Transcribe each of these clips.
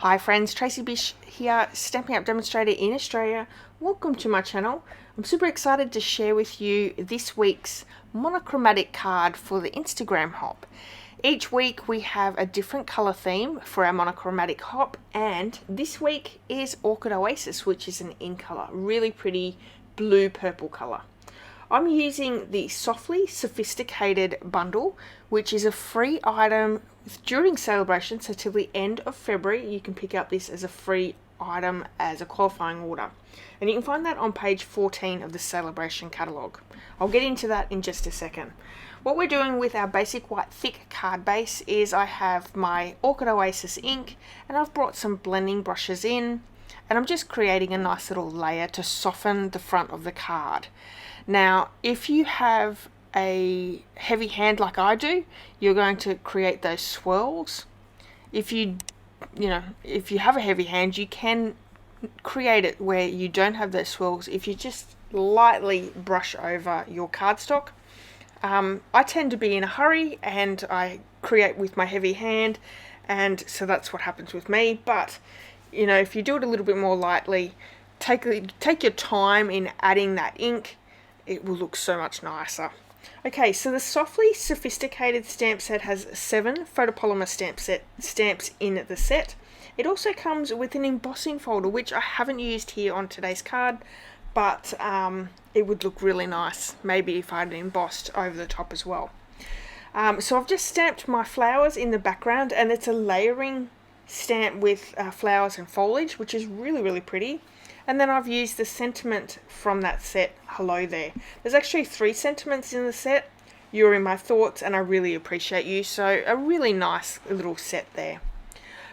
Hi friends, Tracy.bish here, Stampin' Up demonstrator in Australia. Welcome to my channel. I'm super excited to share with you this week's monochromatic card for the Instagram hop. Each week we have a different colour theme for our monochromatic hop, and this week is Orchid Oasis, which is an in colour, really pretty blue purple colour. I'm using the Softly Sophisticated bundle, which is a free item during celebration, so till the end of February you can pick up this as a free item as a qualifying order, and you can find that on page 14 of the celebration catalogue. I'll get into that in just a second. What we're doing with our basic white thick card base is I have my Orchid Oasis ink and I've brought some blending brushes in, and I'm just creating a nice little layer to soften the front of the card. Now, if you have a heavy hand like I do, you're going to create those swirls. If you have a heavy hand, you can create it where you don't have those swirls if you just lightly brush over your cardstock. I tend to be in a hurry and I create with my heavy hand, and so that's what happens with me. But if you do it a little bit more lightly, take your time in adding that ink, it will look so much nicer. Okay, so the Softly Sophisticated stamp set has 7 photopolymer stamps in the set. It also comes with an embossing folder, which I haven't used here on today's card, but it would look really nice maybe if I had it embossed over the top as well. So I've just stamped my flowers in the background, and it's a layering stamp with flowers and foliage, which is really pretty. And then I've used the sentiment from that set, hello there. There's actually 3 sentiments in the set. You're in my thoughts and I really appreciate you. So a really nice little set there.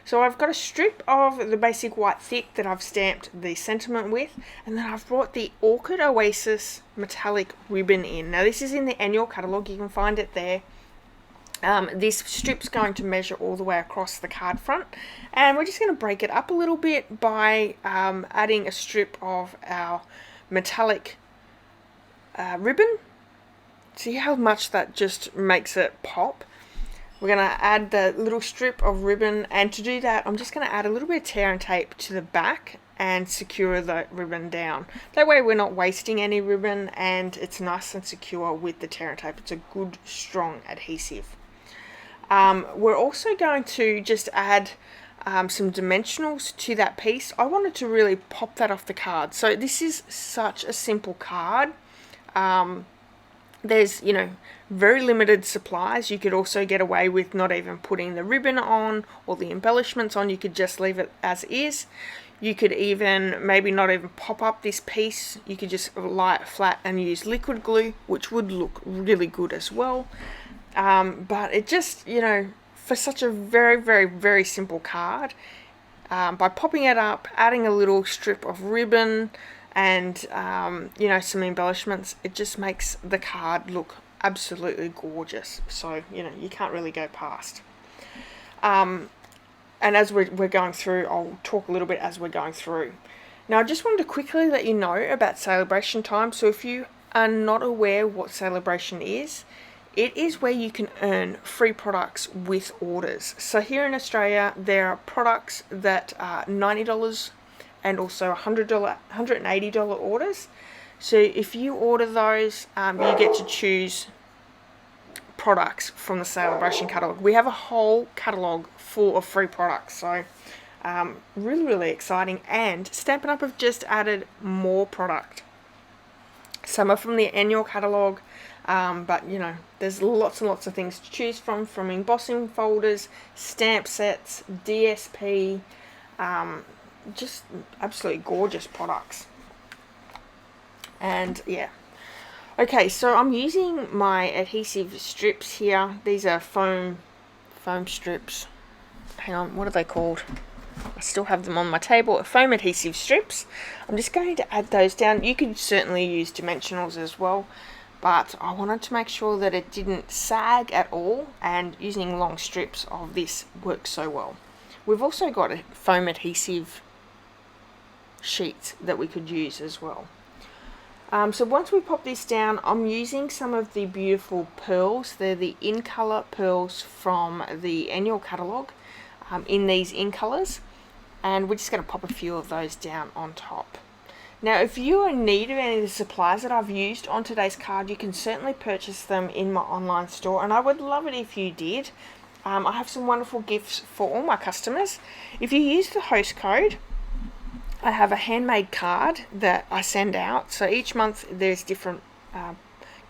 So I've got a strip of the basic white thick that I've stamped the sentiment with, and then I've brought the Orchid Oasis metallic ribbon in. Now this is in the annual catalogue, you can find it there. This strip's going to measure all the way across the card front, and we're just going to break it up a little bit by adding a strip of our metallic ribbon. See how much that just makes it pop? We're going to add the little strip of ribbon, and to do that I'm just going to add a little bit of tear and tape to the back and secure the ribbon down. That way we're not wasting any ribbon and it's nice and secure with the tear and tape. It's a good strong adhesive. We're also going to just add some dimensionals to that piece. I wanted to really pop that off the card. So this is such a simple card. There's very limited supplies. You could also get away with not even putting the ribbon on or the embellishments on. You could just leave it as is. You could even maybe not even pop up this piece. You could just lie it flat and use liquid glue, which would look really good as well. But it just, for such a very simple card, by popping it up, adding a little strip of ribbon and, some embellishments, it just makes the card look absolutely gorgeous. So, you can't really go past. And as we're going through, I'll talk a little bit as we're going through. Now, I just wanted to quickly let you know about celebration time. So if you are not aware what celebration is, it is where you can earn free products with orders. So here in Australia, there are products that are $90 and also $180 orders. So if you order those, you get to choose products from the celebration catalogue. We have a whole catalogue full of free products. So really exciting. And Stampin' Up have just added more product. Some are from the annual catalogue. But there's lots and lots of things to choose from embossing folders, stamp sets, DSP, just absolutely gorgeous products. And yeah, okay, so I'm using my adhesive strips here. These are foam strips. Hang on, what are they called? I still have them on my table. Foam adhesive strips. I'm just going to add those down. You could certainly use dimensionals as well, but I wanted to make sure that it didn't sag at all, and using long strips of this works so well. We've also got a foam adhesive sheet that we could use as well. So once we pop this down, I'm using some of the beautiful pearls. They're the in colour pearls from the annual catalogue in these in colours. and we're just going to pop a few of those down on top. Now, if you're in need of any of the supplies that I've used on today's card, you can certainly purchase them in my online store, and I would love it if you did. I have some wonderful gifts for all my customers. If you use the host code, I have a handmade card that I send out. So each month there's different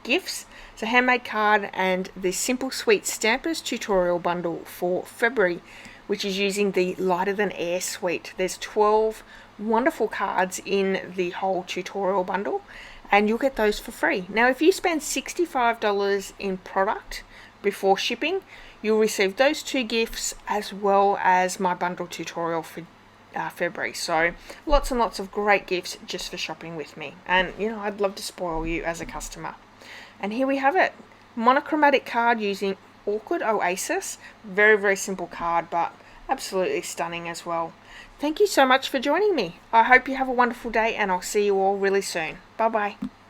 gifts. It's a handmade card and the Simple Sweet Stampers tutorial bundle for February, which is using the Lighter Than Air suite. There's 12 wonderful cards in the whole tutorial bundle, and you'll get those for free. Now, if you spend $65 in product before shipping, you'll receive those 2 gifts as well as my bundle tutorial for February. So lots and lots of great gifts just for shopping with me, and I'd love to spoil you as a customer. And here we have it, monochromatic card using Awkward Oasis. Very, very simple card, but absolutely stunning as well. Thank you so much for joining me. I hope you have a wonderful day, and I'll see you all really soon. Bye bye.